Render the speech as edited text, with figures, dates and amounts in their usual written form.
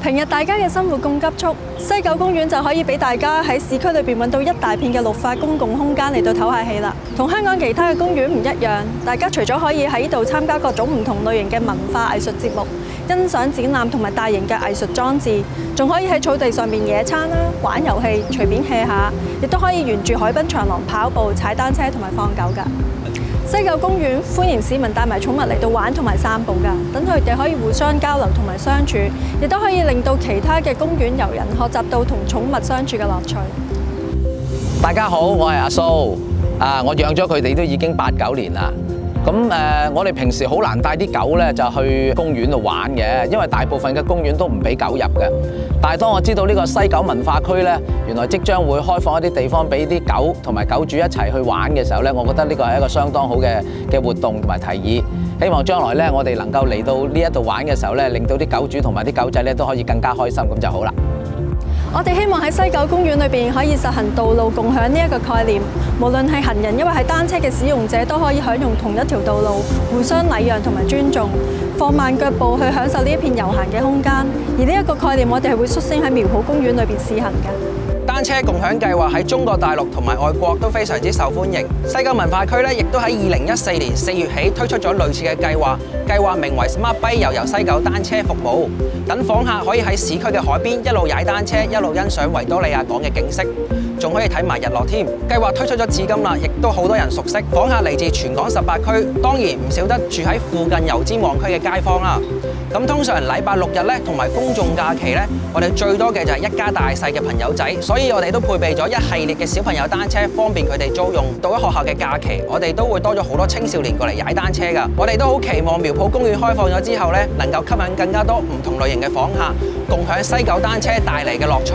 平日大家嘅生活咁急促，西九公園就可以俾大家喺市區裏邊揾到一大片嘅綠化公共空間嚟到唞下氣啦。同香港其他嘅公園唔一樣，大家除咗可以喺呢度參加各種唔同類型嘅文化藝術節目、欣賞展覽同埋大型嘅藝術裝置，仲可以喺草地上面野餐啦、玩遊戲、隨便 hea 下，亦都可以沿住海濱長廊跑步、踩單車同埋放狗㗎。西九公園歡迎市民帶埋寵物嚟到玩同埋散步㗎，等佢哋可以互相交流同埋相處，亦都可以令到其他嘅公園遊人學習到同寵物相處嘅樂趣。大家好，我係阿蘇，我養咗佢哋都已經8、9年啦。咁我哋平時好難帶啲狗咧就去公園度玩嘅，因為大部分嘅公園都唔俾狗入嘅。但係當我知道呢個西九文化區咧，原來即將會開放一啲地方俾啲狗同埋狗主一齊去玩嘅時候咧，我覺得呢個係一個相當好嘅活動同埋提議。希望將來咧，我哋能夠嚟到呢一度玩嘅時候咧，令到啲狗主同埋啲狗仔咧都可以更加開心，咁就好啦。我哋希望喺西九公園裏邊可以實行道路共享呢一個概念，無論係行人，因為係單車嘅使用者都可以享用同一條道路，互相禮讓同埋尊重，放慢腳步去享受呢一片悠閒嘅空間。而呢一個概念，我哋係會率先喺苗圃公園裏邊試行嘅。單車共享計劃喺中國大陸同埋外國都非常之受歡迎。西九文化區咧，亦都喺2014年4月起推出咗類似嘅計劃，計劃名為 Smart Bike 遊西九單車服務，等訪客可以喺市區嘅海邊一路踩單車，一路欣賞維多利亞港嘅景色，仲可以睇埋日落添。計劃推出咗至今啦，亦都好多人熟悉。訪客嚟自全港18區，當然唔少得住喺附近油尖旺區嘅街坊啦。咁通常禮拜6日咧，同埋公眾假期咧，我哋最多嘅就係一家大細嘅朋友仔，所以我哋都配備咗一系列嘅小朋友單車，方便佢哋租用。到咗學校嘅假期，我哋都會多咗好多青少年過嚟踩單車㗎。我哋都好期望苗圃公園開放咗之後咧，能夠吸引更加多唔同類型嘅訪客，共享西九單車帶嚟嘅樂趣。